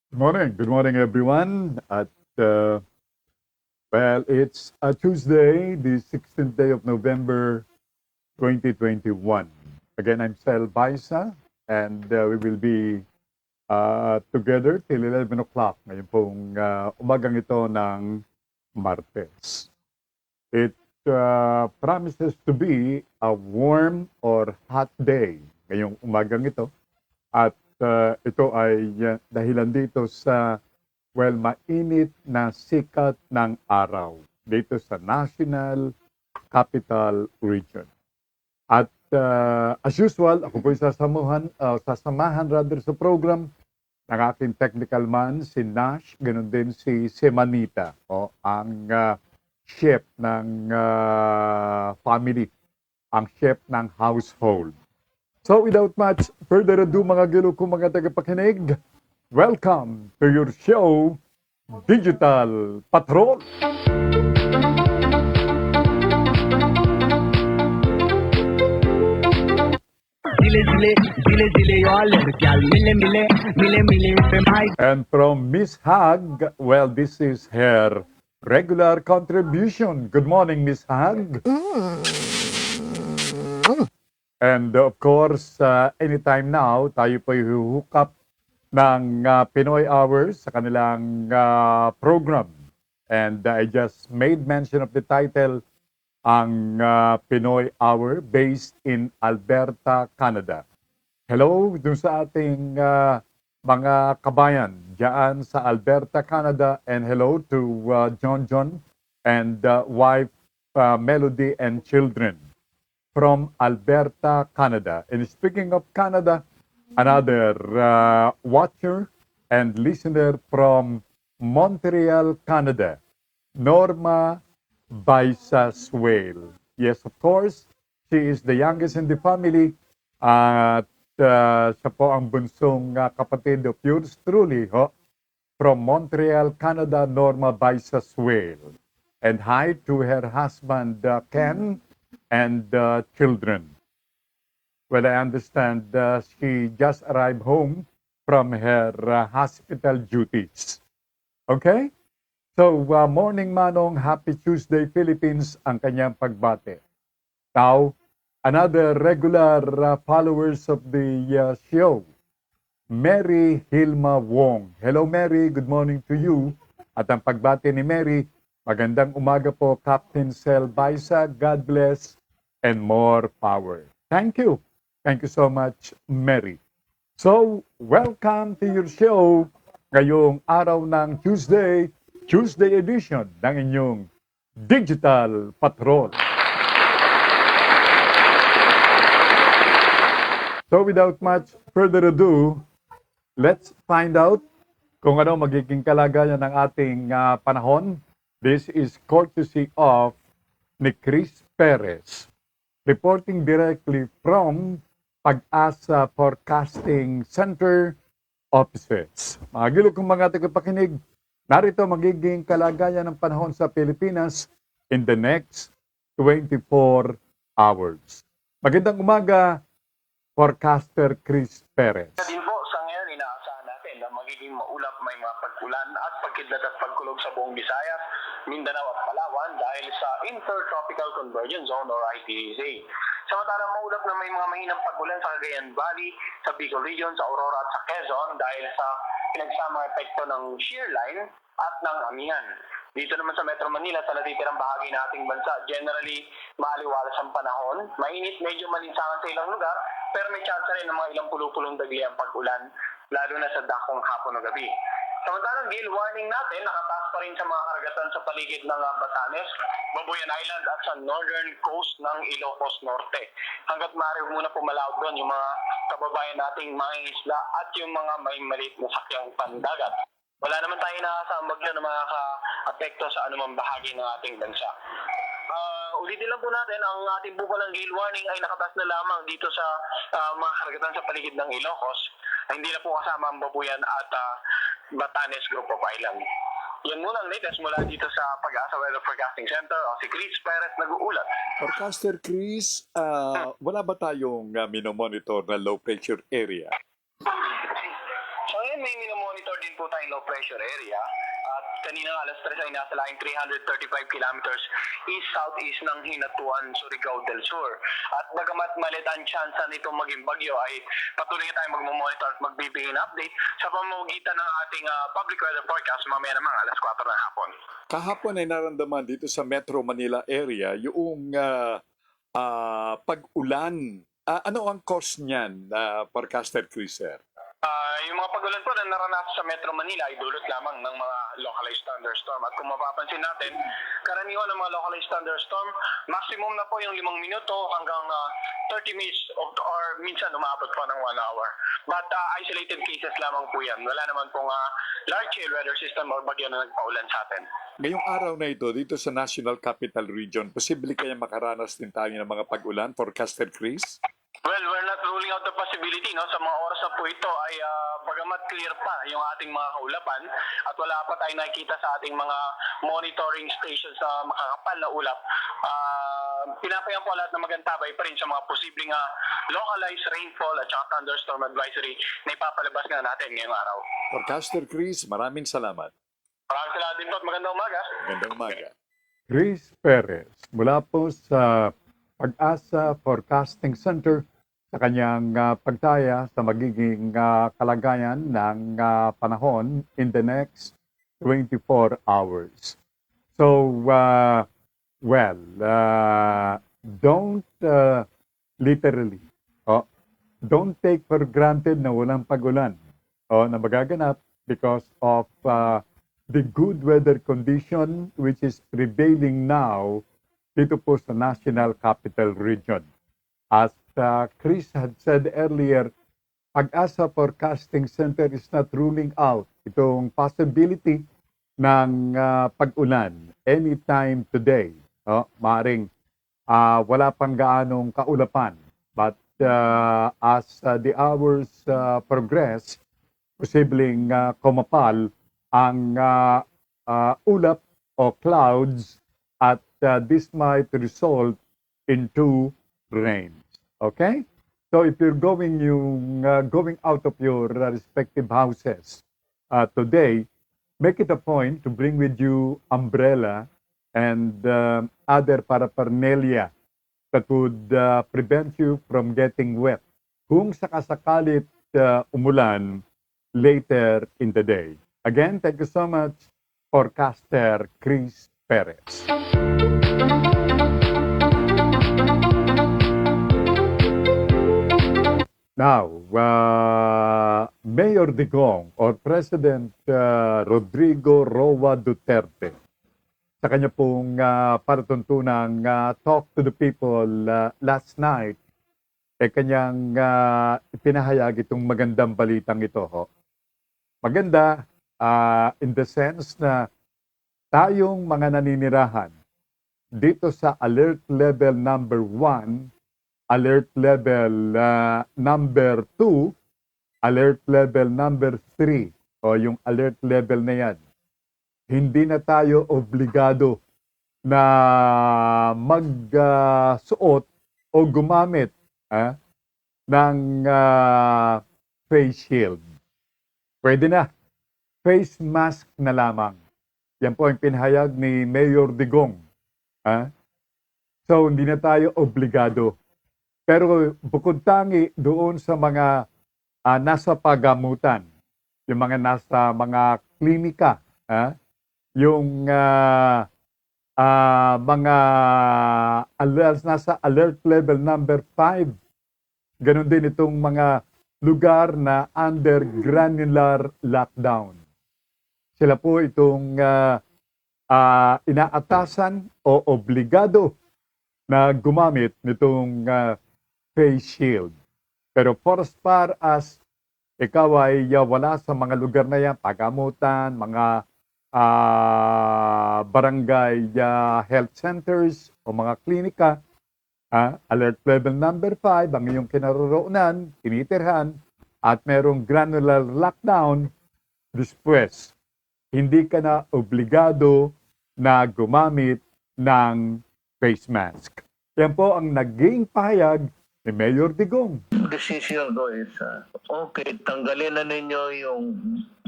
Good morning. Good morning, everyone. Uh, it's a Tuesday, the 16th day of November, 2021. Again, I'm Sel Baisa, and we will be together till 11 o'clock ngayon pong umagang ito ng Martes. It promises to be a warm or hot day ngayong umagang ito. At ito ay dahilan dito sa mainit na sikat ng araw dito sa National Capital Region. At as usual, ako po sasamahan rather sa program ng aking technical man, si Nash, ganun din si Semanita, ang chef ng family, ang chef ng household. So without much further ado mga gilo kong mga tagapakinig, welcome to your show, Digital Patrol. And from Miss Hag, well, this is her regular contribution. Good morning, Miss Hag. And of course, anytime now, tayo po i-hook up ng Pinoy Hours sa kanilang program. And I just made mention of the title, ang Pinoy Hour based in Alberta, Canada. Hello dun sa ating mga kabayan diyan sa Alberta, Canada, and hello to John and wife Melody and children from Alberta, Canada. And speaking of Canada, another watcher and listener from Montreal, Canada, Norma Baisaswale. Yes, of course, she is the youngest in the family at siya po ang bunsong kapatid of yours truly, from Montreal, Canada, Norma Baisaswale. And hi to her husband, Ken, and children. Well, I understand she just arrived home from her hospital duties. Okay? So, morning Manong, happy Tuesday Philippines ang kanyang pagbate. Now, another regular followers of the show, Mary Hilma Wong. Hello Mary, good morning to you. At ang pagbate ni Mary, magandang umaga po Captain Sel Baisa, God bless and more power. Thank you. Thank you so much, Mary. So, welcome to your show ngayong araw ng Tuesday edition ng inyong Digital Patrol. So, without much further ado, let's find out kung ano magiging kalagayan ng ating panahon. This is courtesy of ni Chris Perez, reporting directly from Pag-asa Forecasting Center offices. Mga gilo kong mga tagapakinig, narito magiging kalagayan ng panahon sa Pilipinas in the next 24 hours. Magandang umaga, forecaster Chris Perez. Din po, sa ngayon, inaasahan natin na magiging maulap, may mga pag-ulan at pagkidlat at pagkulog sa buong Visayas, Mindanao at Palawan dahil sa Intertropical Convergence Zone or ITZ. Samantalang maulap na may mga mahinang pag-ulan sa Cagayan Valley, sa Bicol Region, sa Aurora at sa Quezon dahil sa pinagsamang epekto ng shear line at ng amihan. Dito naman sa Metro Manila, sa natitirang bahagi ng ating bansa, generally maaliwalas ang panahon. Mainit, medyo malinsangan sa ilang lugar, pero may chance rin ng mga ilang pulupulong dagli ang pag-ulan, lalo na sa dakong hapon o gabi. Samantalang gale warning natin, nakataas pa rin sa mga karagatan sa paligid ng Batanes, Babuyan Island at sa northern coast ng Ilocos Norte. Hanggat maaari muna pumalaot doon yung mga kababayan nating mangingisda at yung mga may maliit na sakyang pandagat. Wala naman tayo inaasang bagyo na makaka-apekto sa anumang bahagi ng ating bansa. Ulitin lang po natin, ang ating bukalang gale warning ay nakatas na lamang dito sa mga karagatan sa paligid ng Ilocos. Hindi na po kasama ang Babuyan at Batanes Group of Island. Yan muna ang latest mula dito sa Pag-asa Weather Forecasting Center. Si Chris Perez nag-uulat. Forecaster Chris, wala ba tayong minomonitor na low pressure area? So ngayon may minomonitor nagmo-monitor din po tayong low pressure area at kanina alas 3 ay nasa laing 335 kilometers east-southeast ng Hinatuan, Surigao del Sur. At bagamat malit ang tsansa nitong maging bagyo ay patuloy na tayong magmo-monitor at magbibigay ng update sa pamamagitan ng ating public weather forecast mamaya naman alas 4 ng hapon. Kahapon ay naramdaman dito sa Metro Manila area yung pag-ulan. Ano ang cause niyan, forecaster Chris, sir? Yung mga pagulan po na naranasan sa Metro Manila ay dulot lamang ng mga localized thunderstorm. At kung mapapansin natin, karaniwan ng mga localized thunderstorm, maximum na po yung 5 minuto hanggang 30 minutes or minsan umabot pa ng 1 hour. But isolated cases lamang po yan. Wala naman pong large scale weather system or bagyo na nagpaulan sa atin. Ngayong araw na ito, dito sa National Capital Region, posible kaya makaranas din tayo ng mga pag-ulan, forecaster Chris? Well, we're not ruling out the possibility, no? Sa mga oras na po ito ay bagamat clear pa yung ating mga kaulapan at wala pa tayong nakikita sa ating mga monitoring stations na makakapal na ulap, pinapayan po lahat ng magantabay pa rin sa mga posibleng localized rainfall at saka thunderstorm advisory na ipapalabas nga natin ngayong araw. Forecaster Chris, maraming salamat. Maraming salamat din po at magandang umaga. Magandang umaga. Chris Perez, mula po sa Pag-asa Forecasting Center sa kanyang pagtaya sa magiging kalagayan ng panahon in the next 24 hours. So, don't literally, don't take for granted na walang pag-ulan na magaganap because of the good weather condition which is prevailing now dito po sa National Capital Region. As Chris had said earlier, Pag-asa Forecasting Center is not ruling out itong possibility ng pag-ulan anytime today. Maaring wala pang gaanong kaulapan. But as the hours progress, posibleng kumapal ang ulap o clouds at this might result into rains. Okay? So if you're going out of your respective houses today, make it a point to bring with you umbrella and other paraphernalia that would prevent you from getting wet kung sakasakalit umulan later in the day. Again, thank you so much, forecaster Chris Perez. Now, Mayor Digong or President Rodrigo Roa Duterte, sa kanya pong palatuntunang talk to the people last night, kanyang ipinahayag itong magandang balitang ito. Maganda in the sense na tayong mga naninirahan dito sa alert level number 1, alert level number 2, alert level number 3, o yung alert level na yan. Hindi na tayo obligado na magsuot o gumamit ng face shield. Pwede na. Face mask na lamang. Yan po ang pinahayag ni Mayor Digong. So, hindi na tayo obligado. Pero bukod tangi doon sa mga nasa pagamutan, yung mga nasa mga klinika, yung mga nasa alert level number 5, ganun din itong mga lugar na under granular lockdown. Sila po itong inaatasan o obligado na gumamit nitong face shield. Pero for as far as ikaw ay wala sa mga lugar na yan, pagamutan, mga barangay health centers o mga klinika, alert level number 5, ang iyong kinaroroonan, tinitirhan, at merong granular lockdown, después, hindi ka na obligado na gumamit ng face mask. Yan po ang naging pahayag ni Mayor Digong. decision ko is, okay, tanggalin na ninyo yung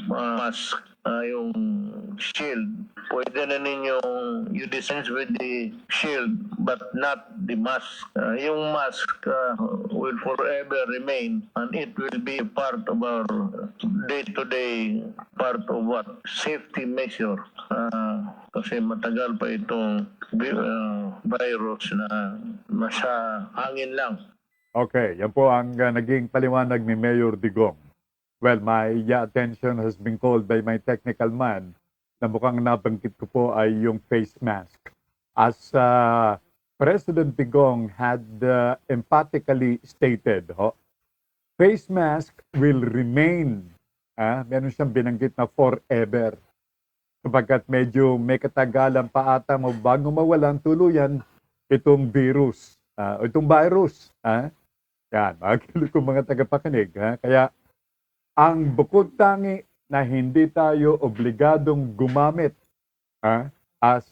mask, yung shield. Pwede na ninyong you dispense with the shield but not the mask. Yung mask will forever remain and it will be part of our day-to-day part of what? Safety measure. Kasi matagal pa itong virus na nasa hangin lang. Okay, yan po ang naging paliwanag ni Mayor Digong. Well, my attention has been called by my technical man na mukhang nabanggit ko po ay yung face mask. As President Digong had emphatically stated, face mask will remain. Meron siyang binanggit na forever. Sapagkat medyo may katagalan pa ata bago mawalan tuluyan itong virus. Itong virus. Yan, mga mga tagapakinig. Kaya ang bukod tangi na hindi tayo obligadong gumamit as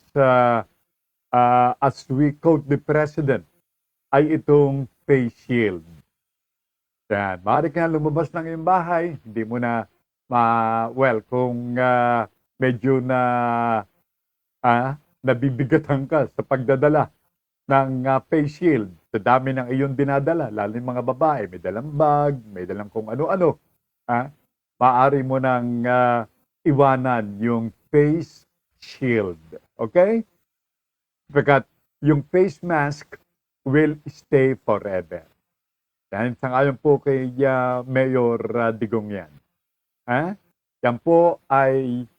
we quote the President ay itong face shield. Yan, maaari ka lumabas ng iyong bahay, hindi mo na kung medyo na nabibigatan ka sa pagdadala ng face shield, sa dami ng iyong dinadala, lalo yung mga babae, may dalang bag, may dalang kung ano-ano, maaari mo nang iwanan yung face shield. Okay? Because yung face mask will stay forever. Yan, sangayon po kay Mayor Digong yan. Yan po ay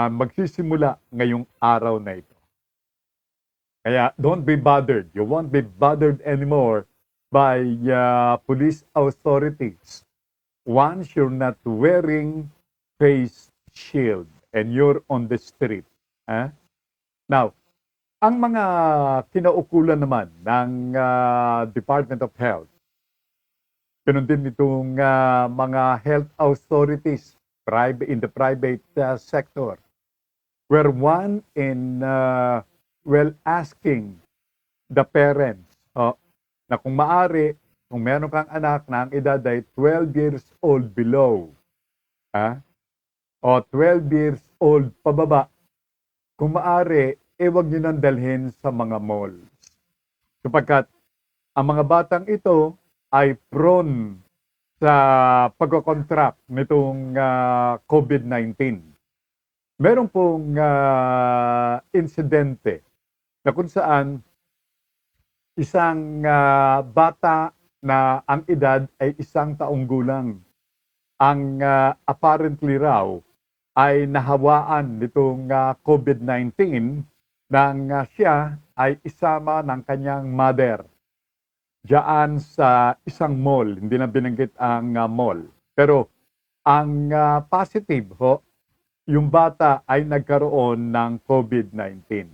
magsisimula ngayong araw na ito. Kaya don't be bothered. You won't be bothered anymore by police authorities once you're not wearing face shield and you're on the street. Now, ang mga kinaukulan naman ng Department of Health, ganun din itong mga health authorities in the private sector, were one in asking the parents na kung maaari, kung meron kang anak na ang edad ay 12 years old below, o 12 years old pababa, kung maaari, huwag nyo nang dalhin sa mga malls. Sapagkat ang mga batang ito ay prone sa pagkocontract nitong COVID-19. Meron pong insidente na kung saan isang bata na ang edad ay 1 taong gulang ang apparently raw ay nahawaan nitong COVID-19 nang siya ay isama ng kanyang mother diyan sa isang mall. Hindi na binanggit ang mall. Pero ang positive yung bata ay nagkaroon ng COVID-19.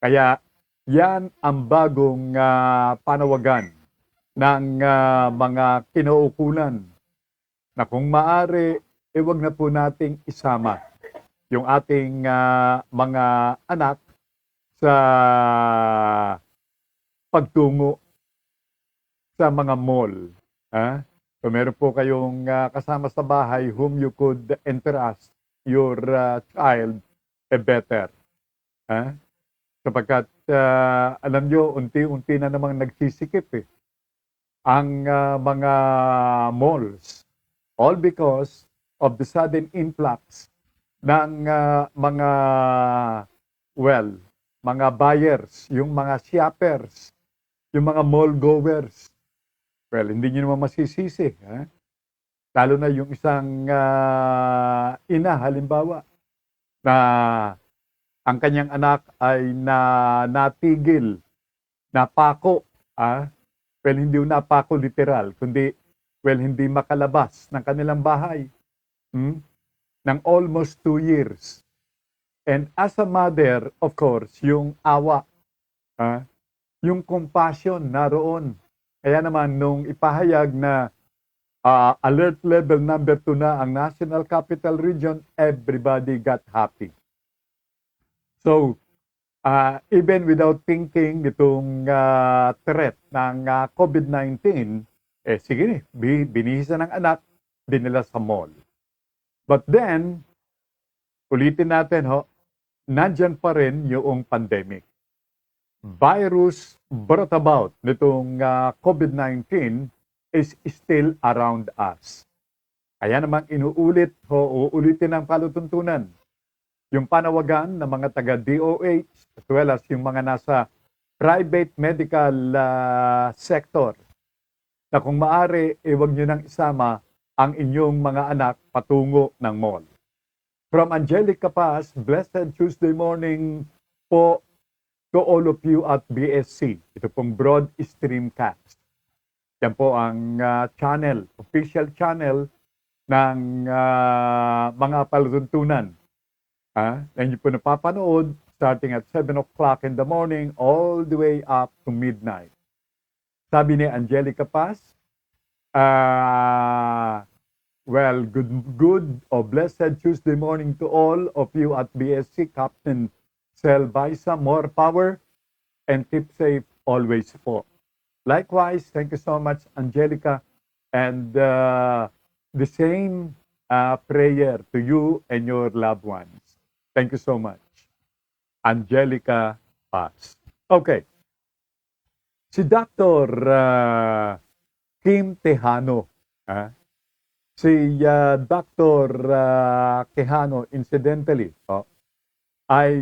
Kaya yan ang bagong panawagan ng mga kinaukulan na kung maaari, wag na po nating isama yung ating mga anak sa pagtungo sa mga mall. So meron po kayong kasama sa bahay whom you could entrust your child better. Sapagkat alam nyo, unti-unti na namang nagsisikip ang mga malls. All because of the sudden influx ng mga buyers, yung mga shoppers, yung mga mall goers. Well, hindi nyo naman masisisi. Lalo na yung isang ina, halimbawa, na ang kanyang anak ay natigil, napako. Well, hindi napako literal, kundi hindi makalabas ng kanilang bahay. Ng almost 2 years. And as a mother, of course, yung awa, yung compassion naroon. Kaya naman, nung ipahayag na alert level number 2 na ang National Capital Region, everybody got happy. So, even without thinking itong threat ng COVID-19, sige, binihisan ng anak, dinala sa mall. But then, ulitin natin nandyan pa rin yung pandemic. Virus brought about nitong COVID-19 is still around us. Kaya naman uulitin ng palutuntunan yung panawagan ng mga taga-DOH as well as yung mga nasa private medical sector na kung maaari, huwag nyo nang isama ang inyong mga anak patungo ng mall. From Angelica Paz, blessed Tuesday morning po to all of you at BSC. Ito pong broad streamcast. Yan po ang channel, official channel ng mga palutuntunan. Na inyo po napapanood starting at 7 o'clock in the morning all the way up to midnight. Sabi ni Angelica Paz, well, good or blessed Tuesday morning to all of you at BSC. Captain Sel Baisa, more power and keep safe always po. Likewise, thank you so much, Angelica, and the same prayer to you and your loved ones. Thank you so much. Angelica Paz. Okay. Si Dr. Kim Tejano. Si Dr. Tejano, incidentally, ay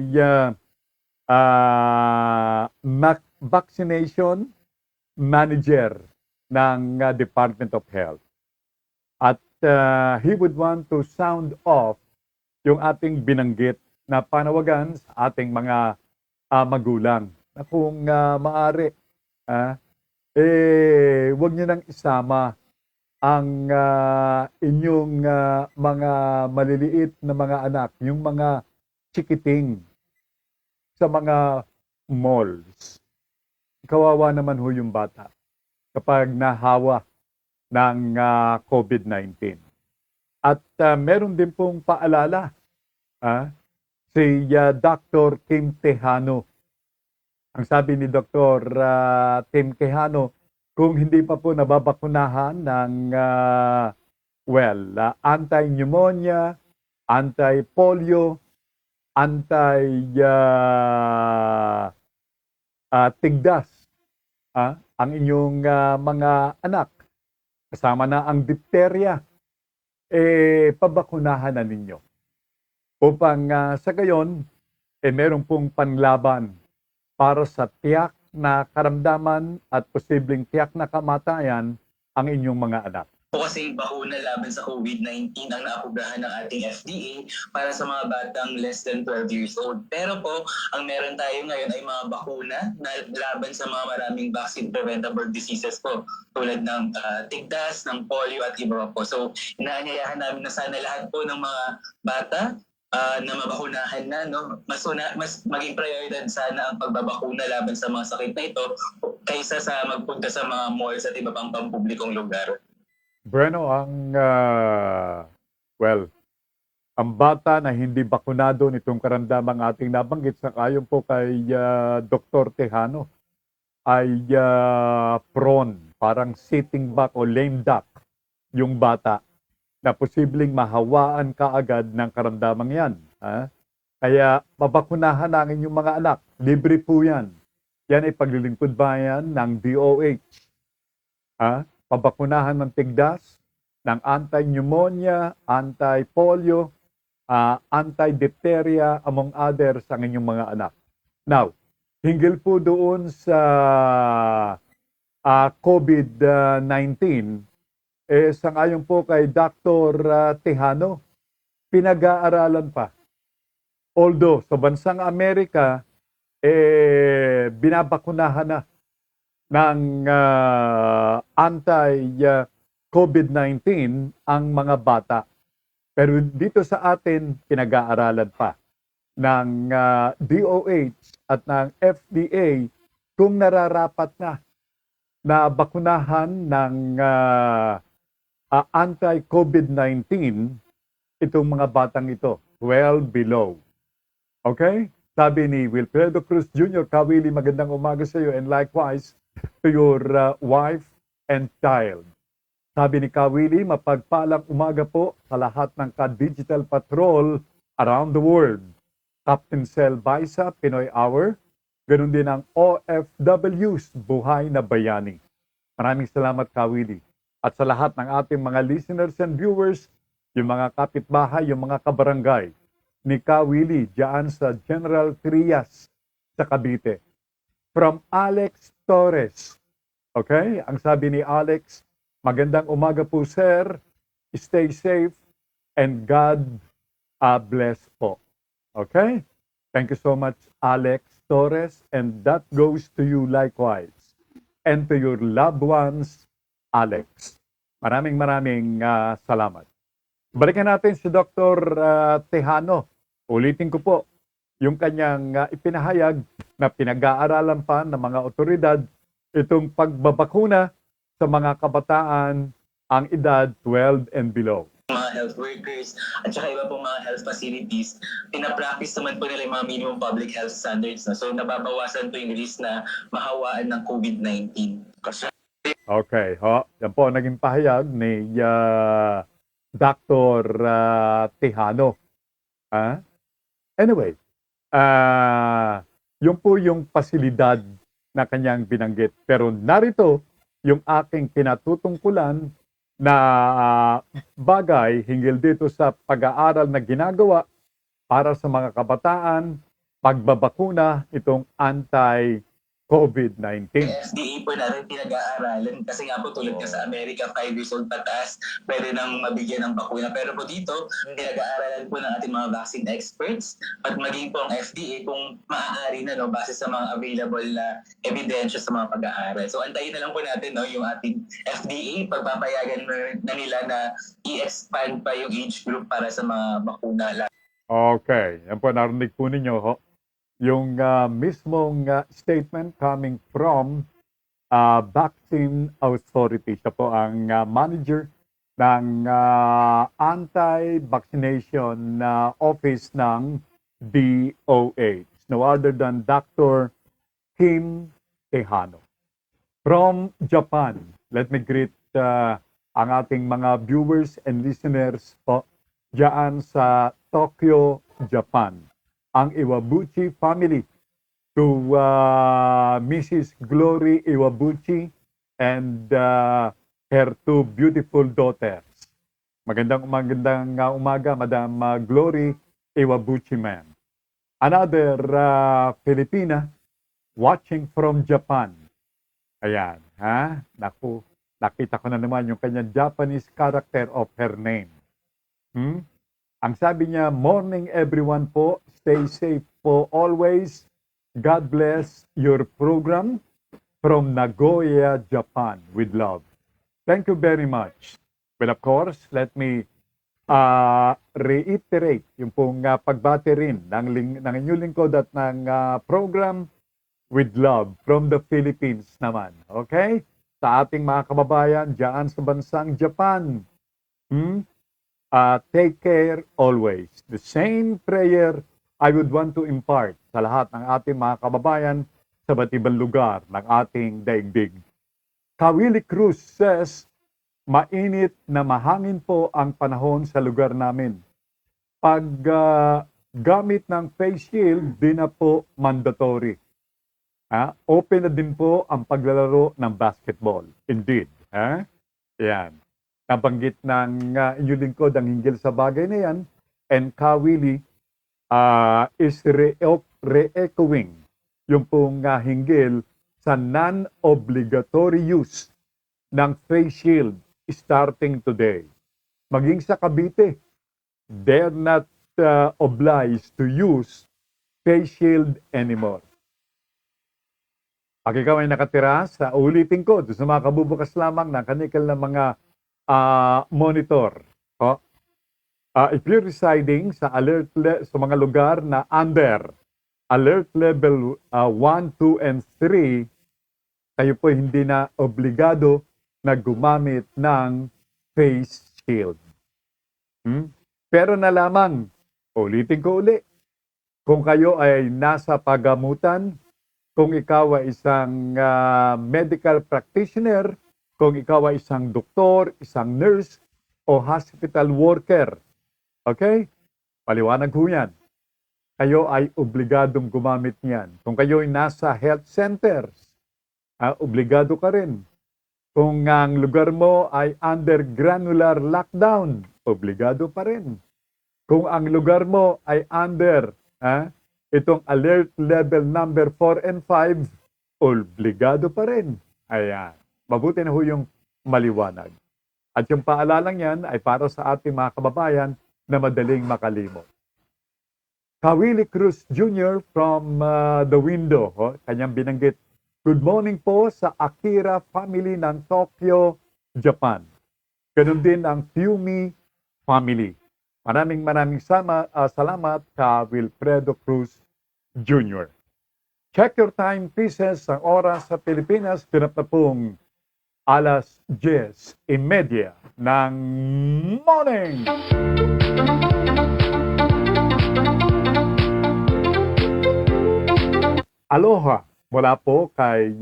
vaccination manager ng Department of Health. At he would want to sound off yung ating binanggit na panawagan sa ating mga magulang na kung maaari, huwag niyo nang isama ang inyong mga maliliit na mga anak, yung mga chikiting sa mga malls. Kawawa naman ho yung bata kapag nahawa ng COVID-19. At meron din pong paalala si Dr. Kim Tejano. Ang sabi ni Dr. Kim Tejano, kung hindi pa po nababakunahan ng anti-pneumonia, anti-polio, tigdas ang inyong mga anak, kasama na ang diphtheria, pabakunahan na ninyo. Upang sa gayon, meron pong panlaban para sa tiyak na karamdaman at posibleng tiyak na kamatayan ang inyong mga anak. Po kasi bakuna laban sa COVID-19 ang naaprobahan ng ating FDA para sa mga batang less than 12 years old. Pero po, ang meron tayo ngayon ay mga bakuna na laban sa mga maraming vaccine preventable diseases po, tulad ng tigdas, ng polio at iba pa po. So, inaanyayahan namin na sana lahat po ng mga bata na mabakunahan na, no? Mas maging prioridad sana ang pagbabakuna laban sa mga sakit na ito kaysa sa magpunta sa mga malls at iba pang pampublikong lugar. Bueno, ang bata na hindi bakunado nitong karamdamang ating nabanggit sa ayon po kay Dr. Tejano ay prone, parang sitting back o lame duck yung bata na posibleng mahawaan kaagad ng karamdamang yan. Kaya mabakunahan ang inyong mga anak. Libre po yan. Yan ay paglilingkod bayan ng DOH. Pabakunahan ng tigdas, ng anti-pneumonia, anti-polio, anti-diphtheria, among others ang inyong mga anak. Now, hinggil po doon sa COVID-19, sangayon po kay Dr. Tejano, pinag-aaralan pa. Although sa bansang Amerika, binabakunahan na ng anti-COVID-19 ang mga bata. Pero dito sa atin, pinag-aaralan pa ng DOH at ng FDA kung nararapat na bakunahan ng anti-COVID-19 itong mga batang ito, 12 below. Okay? Sabi ni Wilfredo Cruz Jr., Kawili, magandang umaga sa iyo, and likewise to your wife and child. Sabi ni Kawili, mapagpalang umaga po sa lahat ng ka-digital patrol around the world. Captain Sel Baisa, Pinoy Hour. Ganun din ang OFWs, Buhay na Bayani. Maraming salamat, Kawili. At sa lahat ng ating mga listeners and viewers, yung mga kapitbahay, yung mga kabarangay ni Kawili diyan sa General Trias sa Cavite. From Alex Torres. Okay? Ang sabi ni Alex, magandang umaga po, sir. Stay safe and God bless po. Okay? Thank you so much, Alex Torres, and that goes to you likewise. And to your loved ones, Alex. Maraming salamat. Balikan natin si Dr. Tejano. Ulitin ko po, yung kanyang ipinahayag na pinag-aaralan pa ng mga otoridad itong pagbabakuna sa mga kabataan ang edad 12 and below. Mga health workers at saka iba pong mga health facilities, pinapractice naman po nila yung mga minimum public health standards na. So nababawasan po yung risk na mahawaan ng COVID-19. Kasi Okay, yan po naging pahayag ni Dr. Tejano. Anyway, yun po yung pasilidad na kanyang binanggit. Pero narito yung aking kinatutungkulan na bagay hinggil dito sa pag-aaral na ginagawa para sa mga kabataan, pagbabakuna itong anti-COVID-19. FDA po na rin pinag-aaralan kasi nga po tulad nga sa Amerika, 5 years old pataas, pwede nang mabigyan ng bakuna. Pero po dito, pinag-aaralan po ng ating mga vaccine experts at maging po ang FDA kung maaari na base sa mga available na ebidensya sa mga pag-aaral. So antayin na lang po natin yung ating FDA, pagpapayagan na nila na i-expand pa yung age group para sa mga bakuna. Okay, yan po narinig po ninyo yung mismong statement coming from Vaccine Authority. Siya po ang manager ng anti-vaccination office ng DOH. No other than Dr. Kim Tejano. From Japan, let me greet ang ating mga viewers and listeners po diyan sa Tokyo, Japan. Ang Iwabuchi family, to Mrs. Glory Iwabuchi and her two beautiful daughters. Magandang umaga, Madam Glory Iwabuchi, ma'am. Another Filipina watching from Japan. Ayan, Naku, nakita ko na naman yung kanyang Japanese character of her name. Ang sabi niya, morning everyone po, stay safe po always. God bless your program from Nagoya, Japan, with love. Thank you very much. Well, of course, let me reiterate yung pong pagbati rin ng inyong lingkod at ng program with love from the Philippines naman. Okay? Sa ating mga kababayan dyan sa bansang Japan. Take care always. The same prayer I would want to impart sa lahat ng ating mga kababayan sa ba't ibang lugar ng ating daigdig. Kawili Cruz says, mainit na mahangin po ang panahon sa lugar namin. Pag gamit ng face shield, di na po mandatory. Open na din po ang paglalaro ng basketball. Indeed. Yan. Nabanggit ng inyong lingkod ang hinggil sa bagay na yan, and Kawili is re-echoing yung pong hinggil sa non-obligatory use ng face shield starting today. Maging sa Cavite, they're not obliged to use face shield anymore. Pag ikaw ay nakatira sa ulitin ko, sa mga kabubukas lamang ng kanikal na mga monitor. If you're residing sa sa mga lugar na under alert level 1, 2, and 3, kayo po hindi na obligado na gumamit ng face shield. Pero na lamang, ulitin ko uli, kung kayo ay nasa pagamutan, kung ikaw ay isang medical practitioner, kung ikaw ay isang doktor, isang nurse, o hospital worker. Okay? Paliwanag ho yan. Kayo ay obligadong gumamit niyan. Kung kayo ay nasa health centers, obligado ka rin. Kung ang lugar mo ay under granular lockdown, obligado pa rin. Kung ang lugar mo ay under itong alert level number 4 and 5, obligado pa rin. Ayan. Mabuti na ho yung maliwanag. At yung paalalang yan ay para sa ating mga kababayan na madaling makalimot. Kawili Cruz Jr. from the window, kanyang binanggit, good morning po sa Akira family ng Tokyo, Japan. Ganun din ang Fumi family. Maraming salamat ka Wilfredo Cruz Jr. Check your time pieces, ang oras sa Pilipinas, pinap na pong alas 10:30 ng morning. Aloha mula po kay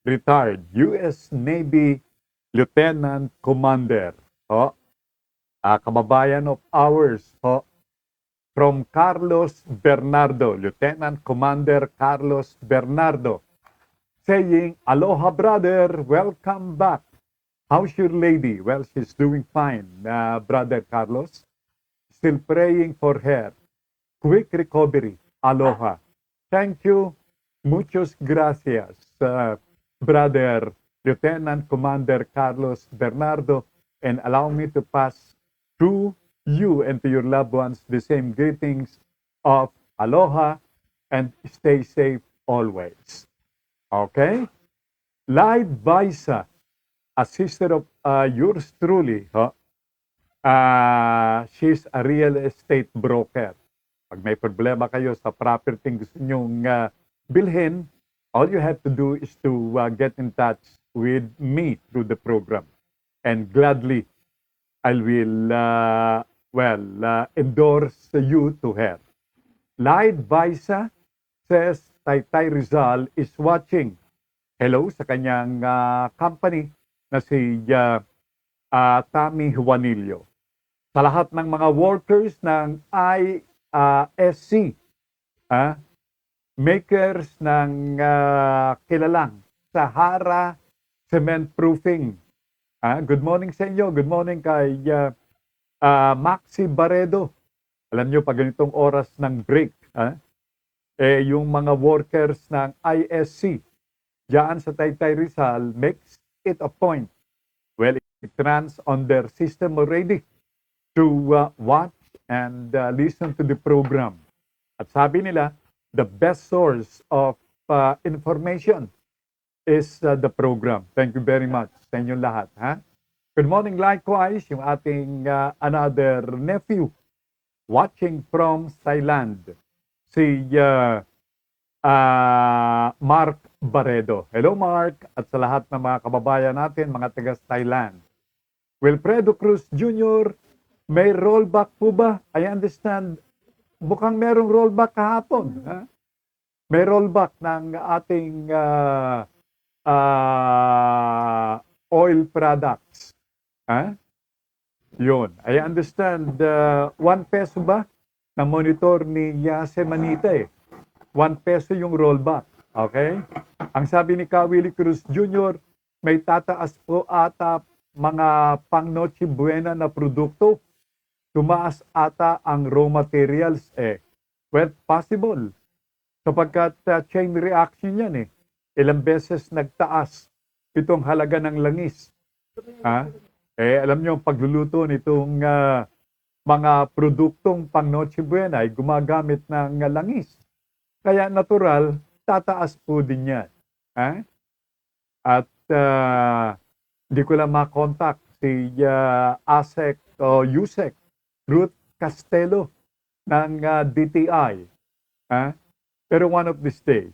retired US Navy Lieutenant Commander, kababayan of ours, from Carlos Bernardo, Lieutenant Commander Carlos Bernardo, saying, aloha brother, welcome back. How's your lady? Well, she's doing fine, Brother Carlos. Still praying for her. Quick recovery. Aloha. Thank you. Muchos gracias, Brother Lieutenant Commander Carlos Bernardo, and allow me to pass to you and to your loved ones the same greetings of aloha and stay safe always. Okay? Live Visa, a sister of yours truly, she's a real estate broker. Pag may problema kayo sa property gusto nyong bilhin, all you have to do is to get in touch with me through the program. And gladly, I will endorse you to her. Live Visa says Taytay Rizal is watching. Hello sa kanyang company na si Tammy Juanillo. Sa lahat ng mga workers ng ISC, makers ng kilalang Sahara Cement Proofing. Good morning sa inyo. Good morning kay Maxi Baredo. Alam nyo, pag ganitong oras ng break, yung mga workers ng ISC, diyan sa Taytay Rizal, makes it a point. Well, it runs on their system already to watch and listen to the program. At sabi nila, the best source of information is the program. Thank you very much sa inyong lahat. Good morning likewise, yung ating another nephew watching from Thailand, si Mark Baredo. Hello Mark, at sa lahat ng mga kababayan natin, mga taga Thailand. Wilfredo Cruz Jr., may rollback po ba? I understand, mukhang merong rollback kahapon. May rollback ng ating oil products. Yun. I understand, 1 peso ba? Na monitor ni Yase Manita 1 peso yung rollback. Okay? Ang sabi ni Kawili Cruz Jr., may tataas po ata mga pang Noche Buena na produkto. Tumaas ata ang raw materials Well, possible. Sapagkat chain reaction yan Ilang beses nagtaas itong halaga ng langis. Alam nyo, pagluluto nitong mga produktong pang Noche Buena ay gumagamit ng langis. Kaya natural, tataas po din yan. At di ko lang makontak si ASEC o USEC, Ruth Castelo ng DTI. Pero one of these days,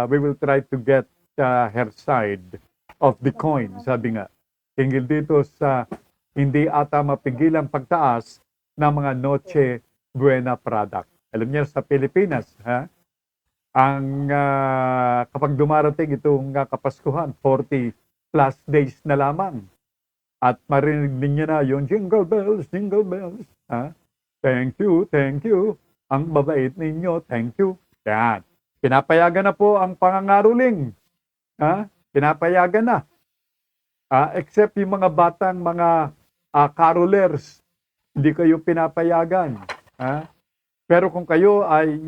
we will try to get her side of the coin, sabi nga. Hinggil dito sa hindi ata mapigil ang pagtaas ng mga Noche Buena product. Alam niyo sa Pilipinas, ha? Ang kapag dumarating itong Kapaskuhan, 40 plus days na lamang. At marinig ninyo na yung jingle bells, ha? Thank you, thank you. Ang babait ninyo, thank you. Yan. Pinapayagan na po ang pangangaruling. Ha? Pinapayagan na. Except yung mga batang mga carolers, hindi kayo pinapayagan. Ha? Pero kung kayo ay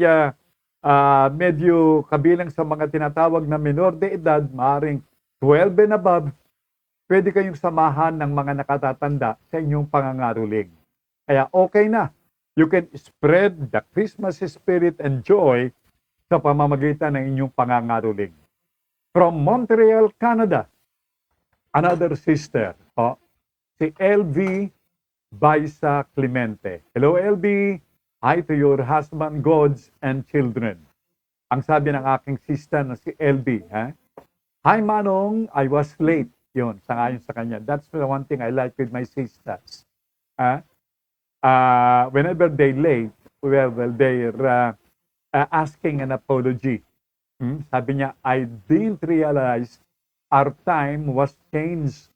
medyo kabilang sa mga tinatawag na minor de edad, maaaring 12 and above, pwede kayong samahan ng mga nakatatanda sa inyong pangangaruling. Kaya okay na. You can spread the Christmas spirit and joy sa pamamagitan ng inyong pangangaruling. From Montreal, Canada, another sister, si LV Baisa Clemente. Hello, LV. Hi to your husband, gods, and children. Ang sabi ng aking sister na si LV, ha? Hi, Manong. I was late. Yun, sangayon sa kanya. That's the one thing I like with my sisters. Whenever they late, well, they're asking an apology. Sabi niya, I didn't realize our time was changed.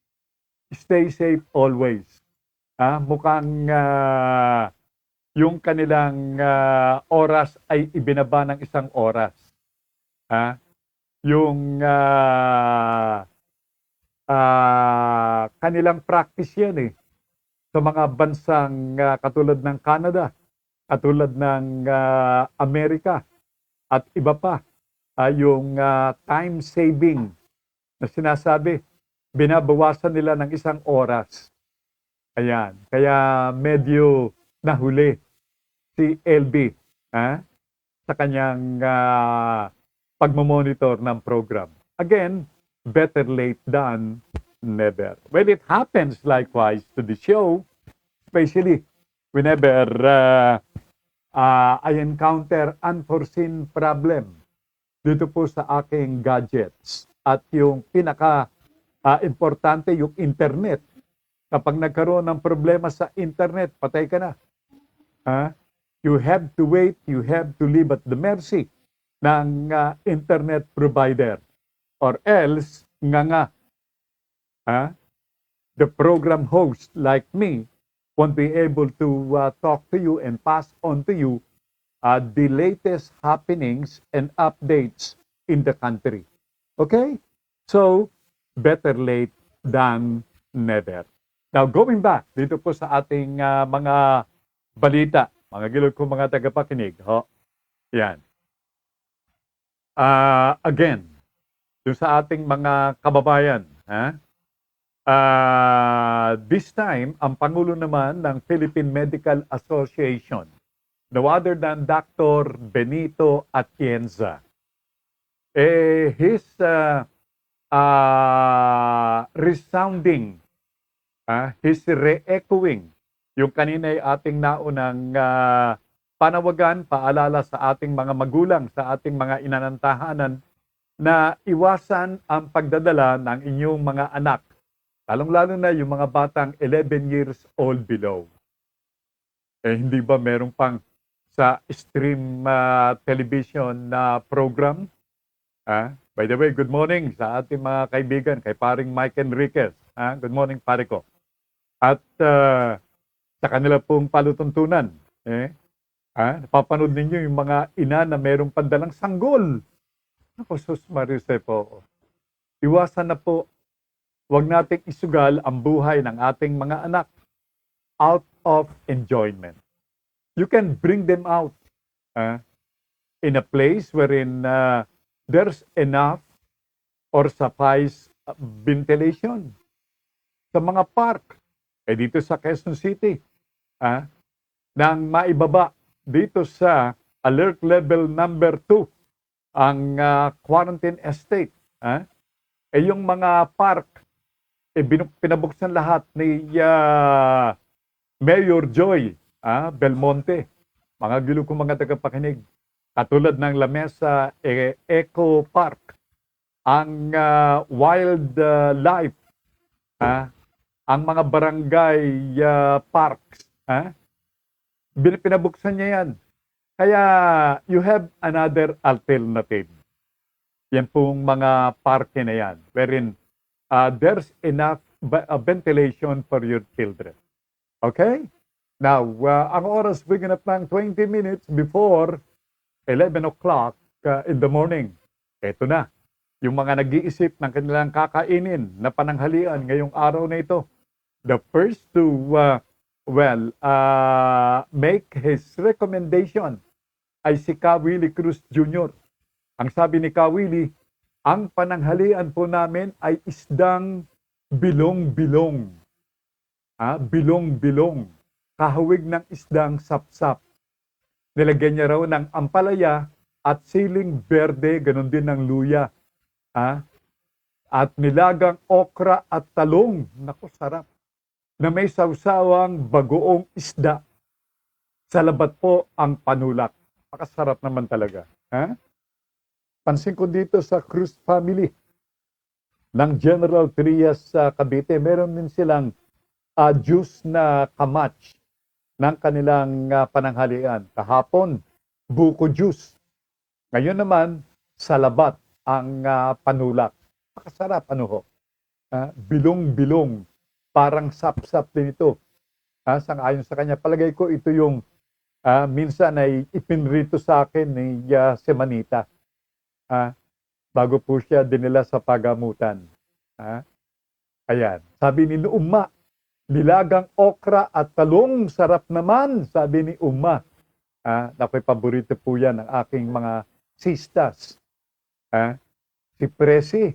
Stay safe always. Mukhang yung kanilang oras ay ibinaba ng isang oras. Yung kanilang practice yan eh. Sa mga bansang katulad ng Canada, katulad ng Amerika, at iba pa, yung time saving na sinasabi, binabawasan nila ng isang oras. Ayan. Kaya medyo nahuli si LB sa kanyang pagmamonitor ng program. Again, better late than never. Well, it happens likewise to the show, especially whenever I encounter unforeseen problem dito po sa aking gadgets. At yung pinaka-importante, yung internet. Kapag nagkaroon ng problema sa internet, patay ka na. You have to wait, you have to live at the mercy ng internet provider. Or else, the program host like me won't be able to talk to you and pass on to you the latest happenings and updates in the country. Okay? So, better late than never. Now, going back dito po sa ating mga balita, mga gilid ko mga tagapakinig, yan. Again, doon sa ating mga kababayan, this time, ang Pangulo naman ng Philippine Medical Association, no other than Dr. Benito Atienza, his resounding, his re-echoing, yung kanina ay ating naunang panawagan, paalala sa ating mga magulang, sa ating mga inanantahanan, na iwasan ang pagdadala ng inyong mga anak, lalong-lalo na yung mga batang 11 years old below. Hindi ba meron pang sa stream television na program? By the way, good morning sa ating mga kaibigan, kay paring Mike Enriquez. Good morning, pare ko. At sa kanila pong palutuntunan, napapanood ninyo yung mga ina na merong pandalang sanggol. Ako, sus Marise po. Iwasan na po. Huwag nating isugal ang buhay ng ating mga anak out of enjoyment. You can bring them out in a place wherein there's enough or suffice ventilation. Sa mga park, dito sa Quezon City, nang maibaba dito sa alert level number 2, ang quarantine estate, yung mga park, pinabuksan lahat ni Mayor Joy Belmonte. Mga gilo kong mga tagapakinig, katulad ng La Mesa Eco Park, ang wildlife, ang mga barangay parks, pinabuksan niya yan. Kaya you have another alternative. Yan pong mga parke na yan, wherein there's enough ventilation for your children. Okay? Now, ang oras biganap ng 20 minutes before 11 o'clock in the morning. Ito na, yung mga nag-iisip ng kanilang kakainin na pananghalian ngayong araw na ito. The first to, make his recommendation ay si Kawili Cruz Jr. Ang sabi ni Kawili, ang pananghalian po namin ay isdang bilong-bilong. Bilong-bilong. Kahawig ng isdang sapsap. Nilagyan niya raw ng ampalaya at siling berde, ganun din ng luya. At nilagang okra at talong. Naku, sarap. Na may sawsawang bagoong isda. Sa labat po ang panulak. Makasarap naman talaga. Pansin ko dito sa Cruz family ng General Trias sa Cavite, meron din silang juice na kamach ng kanilang pananghalian. Kahapon, buko juice. Ngayon naman, salabat ang panulak. Makasarap, ano ho? Bilong-bilong. Parang sap-sap din ito. Sang-ayon sa kanya. Palagay ko ito yung minsan ay ipinrito sa akin ni Semanita. Bago po siya dinila sa pagamutan. Ayan. Sabi ni Uma, nilagang okra at talong, sarap naman, sabi ni Uma. Nako'y paborito po yan ng aking mga sistas. Si Presi.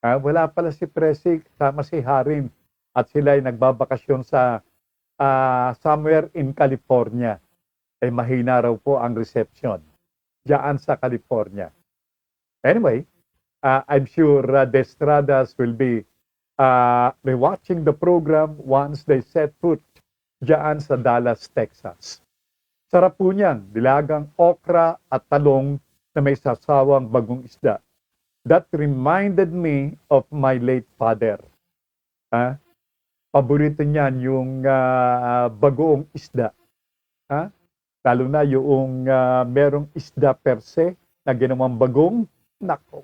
Wala pala si Presi, kasama si Harim. At sila ay nagbabakasyon sa somewhere in California. Ay mahina raw po ang reception. Diyan sa California. Anyway, I'm sure the Estradas will be rewatching the program once they set foot diyan sa Dallas, Texas. Sarap po niyan, dilagang okra at talong na may sasawang bagong isda. That reminded me of my late father. Paborito niyan yung bagoong isda. Lalo na yung merong isda per se na ginawang bagong. Nako,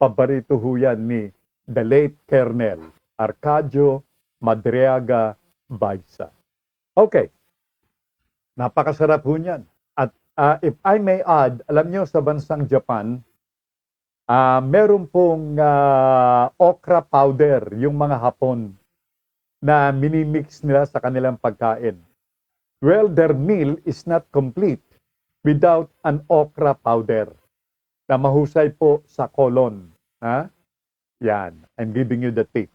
paborito ho yan ni the late Colonel Arcadio Madriaga Baisa. Okay, napakasarap ho niyan. At if I may add, alam nyo sa bansang Japan, meron pong okra powder, yung mga Hapon, na minimix nila sa kanilang pagkain. Well, their meal is not complete without an okra powder na mahusay po sa colon. Yan, I'm giving you the tip.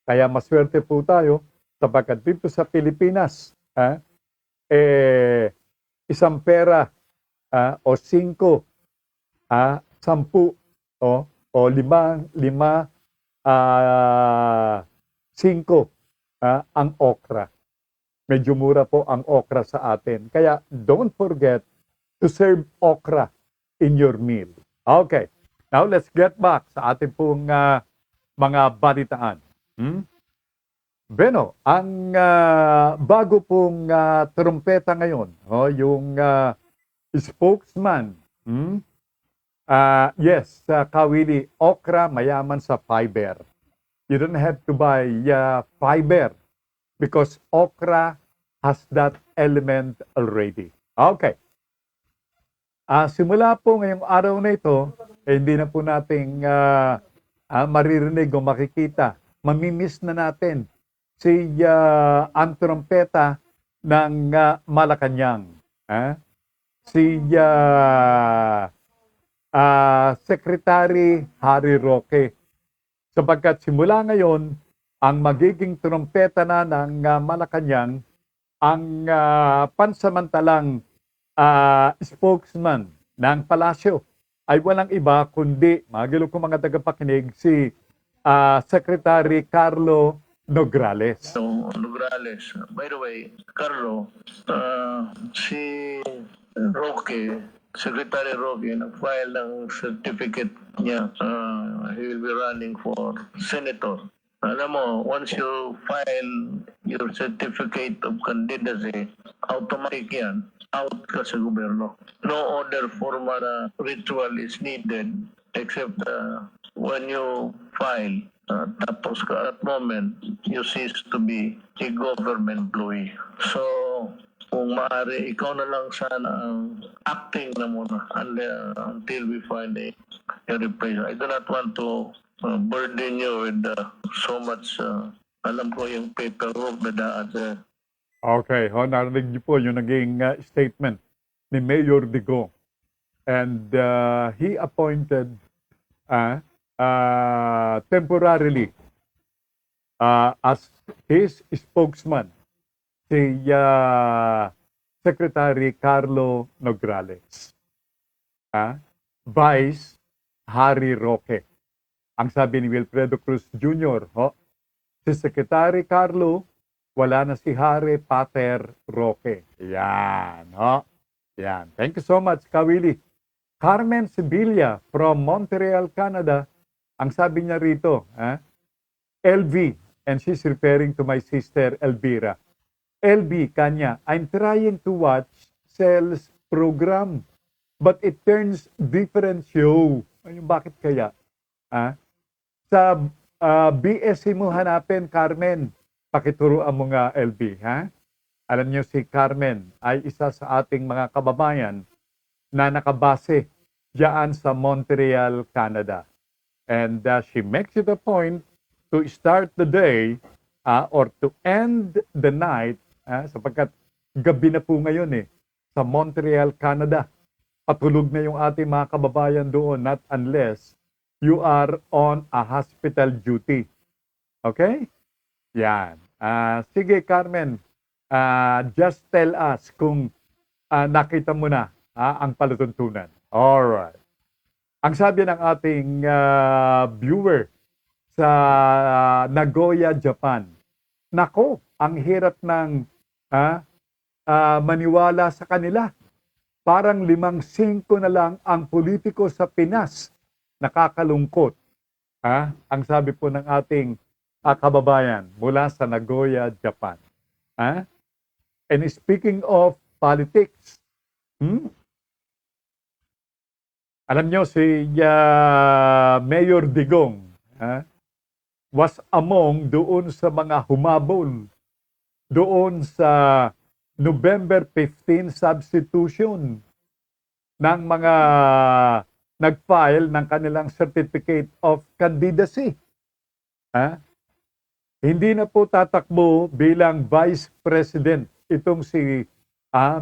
Kaya maswerte po tayo sapagkat dito sa Pilipinas, isang pera o 5, 10 o 5, 5 ang okra. Medyo mura po ang okra sa atin. Kaya don't forget to serve okra in your meal. Okay. Now, let's get back sa ating pong mga balitaan. Beno, ang bago pong trumpeta ngayon, yung spokesman, yes, Kawili, okra mayaman sa fiber. You don't have to buy fiber because okra has that element already. Okay. Simula po ngayong araw na ito, hindi na po nating maririnig o makikita. Mamimiss na natin si ang trompeta ng Malacanang. Si Secretary Harry Roque. Sapagkat simula ngayon, ang magiging trompeta na ng Malacanang, ang pansamantalang spokesman ng palasyo ay walang iba kundi, magilo ko mga tagapakinig, si Secretary Carlo Nograles. So, Nograles. By the way, Carlo, si Roque, Secretary Roque, nag-file ng certificate niya. He will be running for senator. Alam mo, once you file your certificate of candidacy, automatic yan. out ka sa gobyerno. No other formal ritual is needed except when you file. Tapos ka at moment, you cease to be a government employee. So, kung maaari, ikaw na lang sana ang acting na muna until we find a replacement. I do not want to burden you with so much, alam ko yung paperwork na daan. Okay, narinig niyo po yung naging statement ni Mayor Digong. And he appointed temporarily as his spokesman si Secretary Carlo Nograles. Vice Harry Roque. Ang sabi ni Wilfredo Cruz Jr., si Secretary Carlo, wala na si Harry Pater Roque. Yan, Yan. Thank you so much, Kawili. Carmen Sibilia from Montreal, Canada. Ang sabi niya rito, LV, and she's referring to my sister Elvira. LB, kanya, I'm trying to watch sales program, but it turns different show. Ayun, bakit kaya? Sa BSC mo hanapin, Carmen. Pakituruan mo nga, LB, Alam niyo si Carmen ay isa sa ating mga kababayan na nakabase diyan sa Montreal, Canada. And she makes it a point to start the day or to end the night sapagkat gabi na po ngayon sa Montreal, Canada. Patulog na yung ating mga kababayan doon, not unless you are on a hospital duty. Okay? Yan. Sige, Carmen. Just tell us kung nakita mo na ang palatuntunan. Alright. Ang sabi ng ating viewer sa Nagoya, Japan, nako, ang hirap ng maniwala sa kanila. Parang 5-5 na lang ang politiko sa Pinas. Nakakalungkot. Ang sabi po ng ating kababayan mula sa Nagoya, Japan. And speaking of politics, alam nyo si Mayor Digong was among doon sa mga humabol doon sa November 15 substitution ng mga nag-file ng kanilang certificate of candidacy. Hindi na po tatakbo bilang Vice President itong si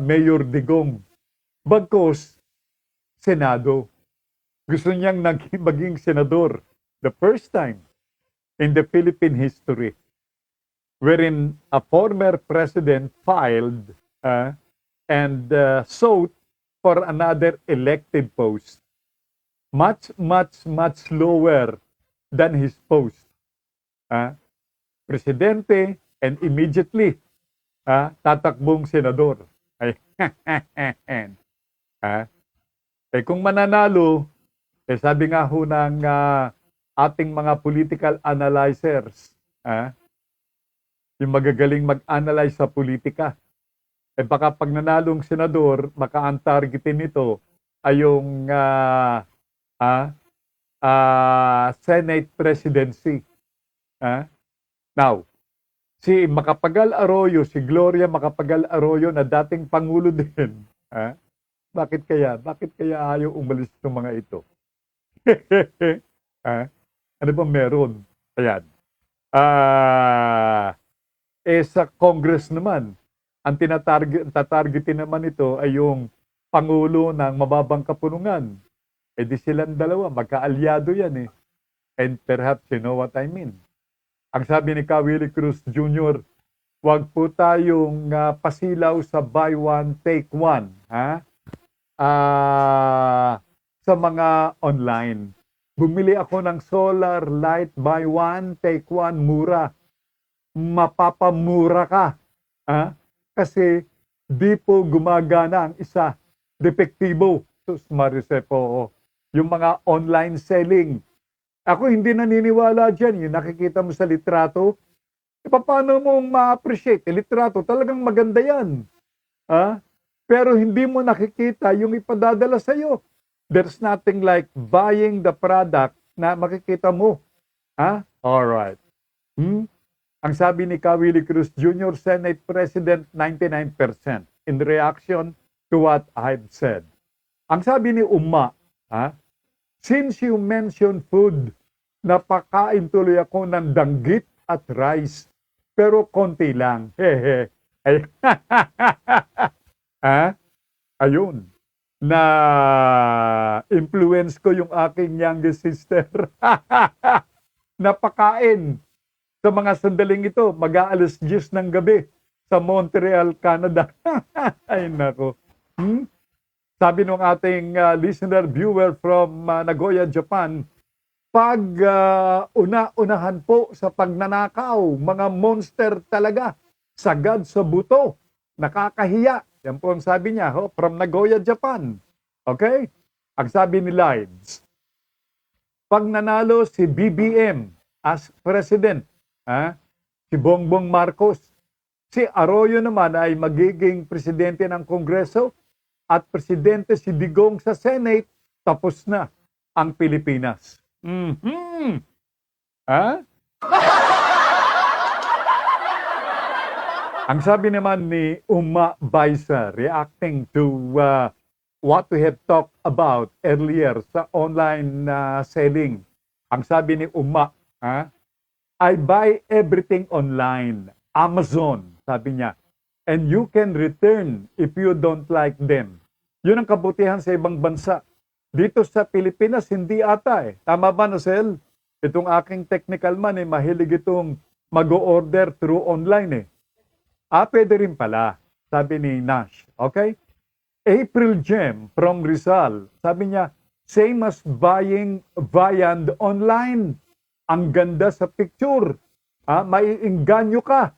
Mayor Digong. Bagkus, Senado. Gusto niyang maging senador. The first time in the Philippine history wherein a former president filed and sought for another elected post. Much lower than his post. Presidente and immediately tatakbong senador. Ay, kung mananalo, sabi nga ho ng ating mga political analyzers, yung magagaling mag-analyze sa politika, baka pag nanalong senador, baka ang targetin nito ay yung Senate presidency. Now, si Macapagal Arroyo, si Gloria Macapagal Arroyo na dating Pangulo din, bakit kaya? Bakit kaya ayaw umalis ng mga ito? Ano ba meron? Ayan. Sa Congress naman, ang tatargetin naman ito ay yung Pangulo ng mababang kapulungan. Di silang dalawa, magkaalyado yan And perhaps you know what I mean. Ang sabi ni Willie Cruz Jr., wag po tayong pasilaw sa buy one, take one. Sa mga online. Bumili ako ng solar light, buy one, take one, mura. Mapapamura ka. Kasi di po gumagana ang isa. Depektibo. Sus Marisepo. Yung mga online selling. Ako hindi naniniwala dyan. Yung nakikita mo sa litrato, paano mo ma-appreciate? Litrato, talagang maganda yan. pero hindi mo nakikita yung ipadadala sa'yo. There's nothing like buying the product na makikita mo. Ha? Alright. Ang sabi ni Willie Cruz Jr., Senate President, 99% in reaction to what I've said. Ang sabi ni Uma, since you mentioned food, napakain tuloy ako ng danggit at rice. Pero konti lang. Hehe. Ay, ayun. Na influence ko yung aking youngest sister. Napakain. Sa mga sandaling ito, mag-aalas 10 ng gabi sa Montreal, Canada. Ay, nako. Sabi nung ating listener, viewer from Nagoya, Japan, pag una-unahan po sa pagnanakaw, mga monster talaga, sagad sa buto, nakakahiya. Yan po ang sabi niya, from Nagoya, Japan. Okay? Ang sabi ni Lides, pag nanalo si BBM as president, si Bongbong Marcos, si Arroyo naman ay magiging presidente ng Kongreso at presidente si Digong sa Senate, tapos na ang Pilipinas. Ang sabi naman ni Uma Baisa, reacting to what we have talked about earlier sa online selling. Ang sabi ni Uma, I buy everything online. Amazon, sabi niya. And you can return if you don't like them. Yun ang kabutihan sa ibang bansa. Dito sa Pilipinas, hindi ata eh. Tama ba, Nosel? Itong aking technical man mahilig itong mag-order through online eh. Pwede rin pala, sabi ni Nash. Okay? April Gem from Rizal, sabi niya, same as buying Viand online. Ang ganda sa picture. Maiinganyo ka.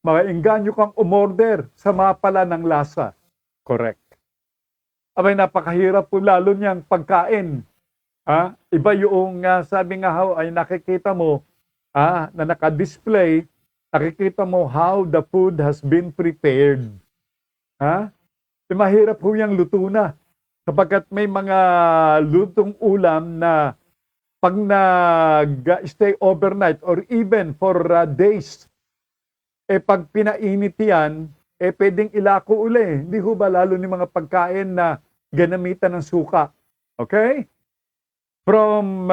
Maiinganyo kang umorder sa mapala ng lasa. Correct. Abay, napakahirap po lalo niyang pagkain. Iba yung sabi nga ay nakikita mo na naka-display, nakikita mo how the food has been prepared. Mahirap po yung luto na. Kapagkat may mga lutong ulam na pag nag-stay overnight or even for days, pag pinainit yan, pwedeng ilako uli. Hindi ho ba lalo ni mga pagkain na ganamitan ng suka? Okay? From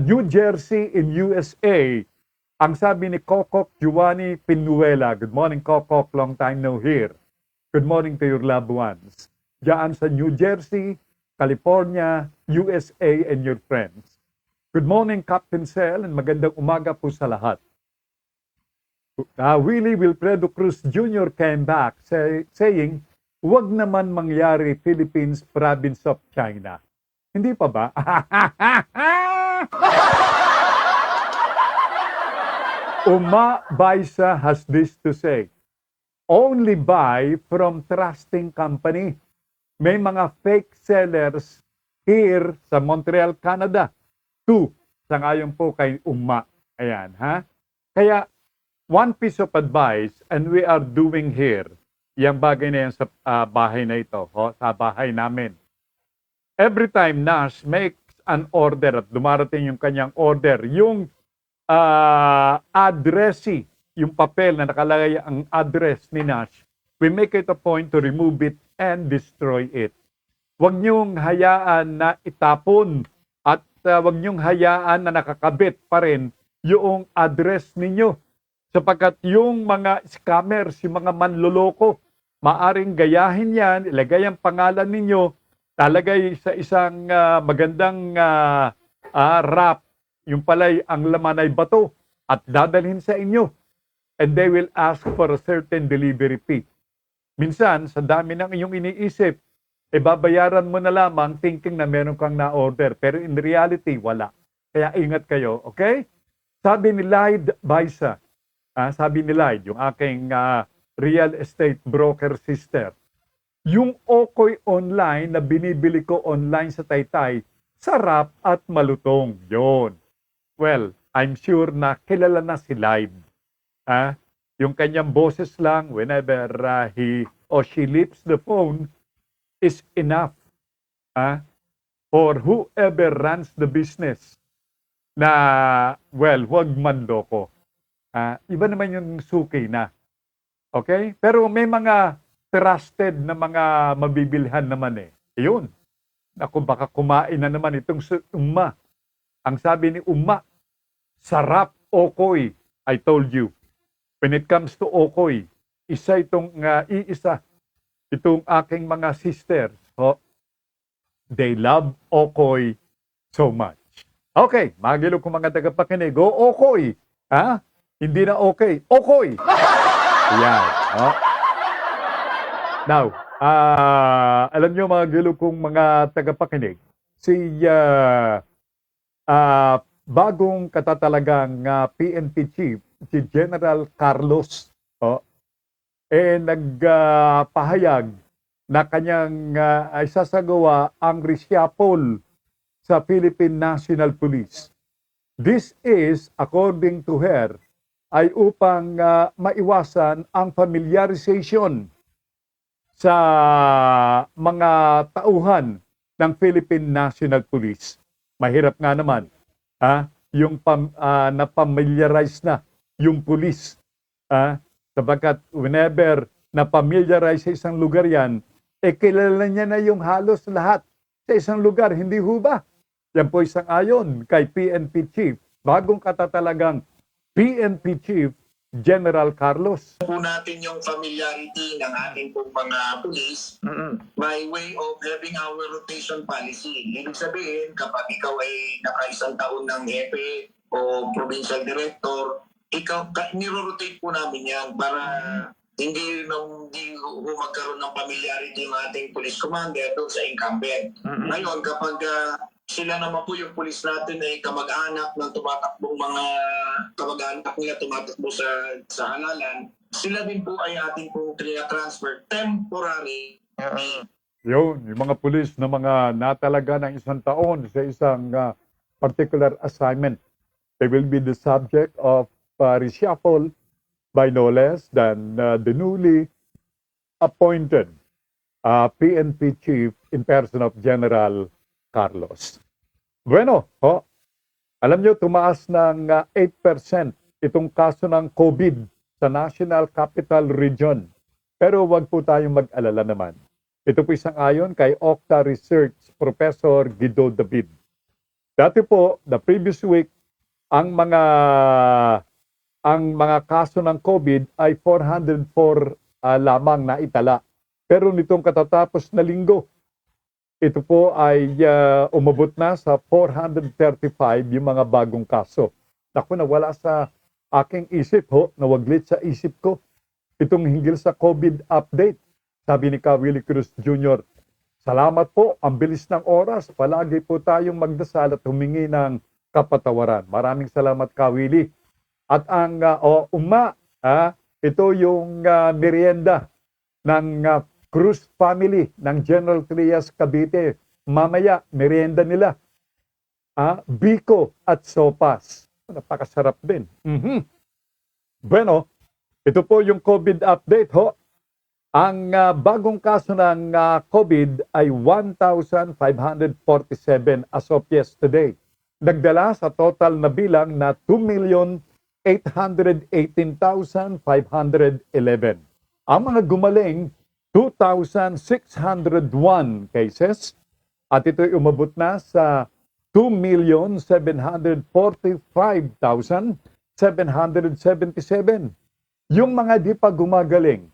New Jersey in USA, ang sabi ni Kokok Giovanni Pinuela, good morning Kokok, long time no hear. Good morning to your loved ones. Diyan sa New Jersey, California, USA, and your friends. Good morning, Captain Sel, and magandang umaga po sa lahat. Willie Wilfredo Cruz Jr. came back saying, huwag naman mangyari Philippines province of China. Hindi pa ba? Uma Baisa has this to say, only buy from trusting company. May mga fake sellers here sa Montreal, Canada. Sangayon po kay Uma. Ayan, Kaya, one piece of advice, and we are doing here, yung bagay na yan sa bahay na ito, sa bahay namin. Every time Nash makes an order at dumarating yung kanyang order, yung addressee, yung papel na nakalagay ang address ni Nash, we make it a point to remove it and destroy it. Huwag niyong hayaan na itapon at huwag niyong hayaan na nakakabit pa rin yung address ninyo. Sapagkat yung mga scammers, yung mga manloloko, maaring gayahin yan, ilagay ang pangalan ninyo, talagay sa isang magandang wrap, yung pala'y ang laman ay bato, at dadalhin sa inyo. And they will ask for a certain delivery fee. Minsan, sa dami ng inyong iniisip, babayaran mo na lamang thinking na meron kang na-order. Pero in reality, wala. Kaya ingat kayo, okay? Sabi ni Lyde Baisa, sabi ni Lyde, yung aking real estate broker sister, yung Okoy online na binibili ko online sa Taytay, sarap at malutong. Yun. Well, I'm sure na kilala na si Lyde. Yung kanyang boses lang, whenever he or she lifts the phone, is enough for whoever runs the business na, well, huwag manloko. Iba naman yung suki na. Okay? Pero may mga trusted na mga mabibilhan naman eh. Yun. Ako baka kumain na naman itong umma. Ang sabi ni umma, sarap okoy. I told you. When it comes to okoy, iisa itong aking mga sisters. They love okoy so much. Okay, magilo ko mga tagapakinig. Go okoy. Hindi na okay. Okoy. Yan. Now, alam nyo mga gilo kong mga tagapakinig, si bagong katatalagang PNP chief, si General Carlos, nagpahayag na kanyang isasagawa ang reshuffle sa Philippine National Police. This is, according to her, ay upang maiwasan ang familiarization sa mga tauhan ng Philippine National Police. Mahirap nga naman, yung na-familiarize na yung police. Sabagat whenever na-familiarize sa isang lugar yan, kilala niya na yung halos lahat sa isang lugar. Hindi ho ba? Yan po isang ayon kay PNP Chief, bagong katatalagang PNP Chief General Carlos. Po natin yung familiarity ng ating pong mga police by way of having our rotation policy. Ibig sabihin, kapag ikaw ay nakaisang taon ng hepe o provincial director, niro-rotate po namin yan para hindi magkaroon ng familiarity ng ating police commander doon sa incumbent. Ngayon, kapag sila naman po yung police natin ay kamag-anak ng tumatakbong mga kamag-anak nila tumatakbo sa halalan, sila din po ay ating pong transfer temporary. Yun, yung mga pulis na mga natalaga ng isang taon sa isang particular assignment, they will be the subject of reshuffle by no less than the newly appointed PNP chief in person of General Carlos. Bueno, alam nyo, tumaas ng 8% itong kaso ng COVID sa National Capital Region. Pero wag po tayong mag-alala naman. Ito po isang ayon kay Octa Research Professor Guido David. Dati po, the previous week, ang mga kaso ng COVID ay 404 lamang na itala. Pero nitong katatapos na linggo, ito po ay umabot na sa 435 yung mga bagong kaso. Naku, nawala sa aking isip nawaglit sa isip ko. Itong hinggil sa COVID update. Sabi ni Willie Cruz Jr., salamat po, ang bilis ng oras. Palagi po tayong magdasal at humingi ng kapatawaran. Maraming salamat, Willie. At ang ito yung merienda ng Cruz family ng General Trias Cavite. Mamaya, merienda nila. Biko at sopas. Napakasarap din. Bueno, ito po yung COVID update Ang bagong kaso ng COVID ay 1,547 as of yesterday. Nagdala sa total na bilang na 2,818,511. Ang mga gumaling, 2,601 cases at ito'y umabot na sa 2,745,777. Yung mga di pa gumagaling,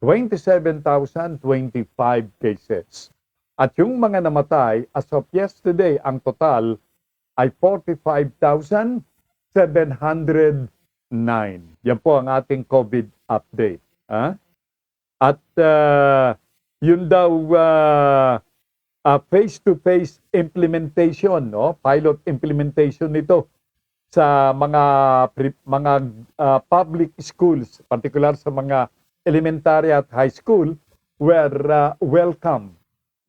27,025 cases. At yung mga namatay, as of yesterday, ang total ay 45,709. Yan po ang ating COVID update. At yun daw face-to-face implementation, pilot implementation nito sa mga public schools, particular sa mga elementary at high school, were welcome.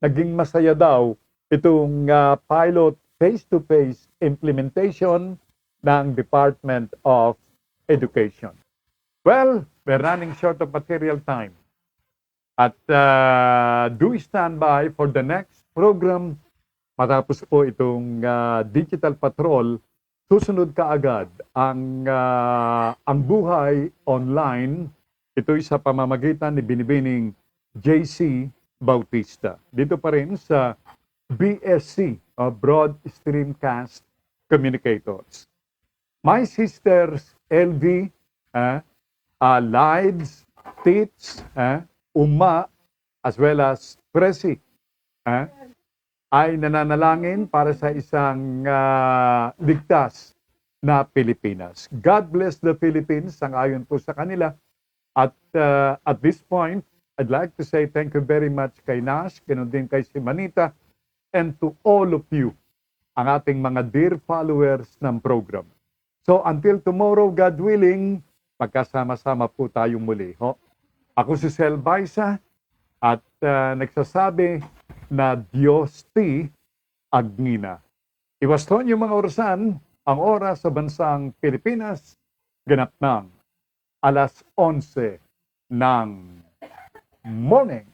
Naging masaya daw itong pilot face-to-face implementation ng Department of Education. Well, we're running short of material time. At do stand by for the next program. Matapos po itong Digital Patrol, susunod kaagad ang buhay online. Ito'y sa pamamagitan ni Binibining JC Bautista. Dito pa rin sa BSC, Broad Streamcast Communicators. My sisters, LV, Lides, Tits, Uma, as well as Presi, ay nananalangin para sa isang ligtas na Pilipinas. God bless the Philippines, sangayon po sa kanila. At this point, I'd like to say thank you very much kay Nash, ganoon din kay Simanita, and to all of you, ang ating mga dear followers ng program. So until tomorrow, God willing, magkasama-sama po tayong muli. Ho? Ako si Sel Baisa at nagsasabi na Diyos ti Agnina. Iwaston yung mga orasan, ang oras sa bansang Pilipinas, ganap ng 11:00 ng morning.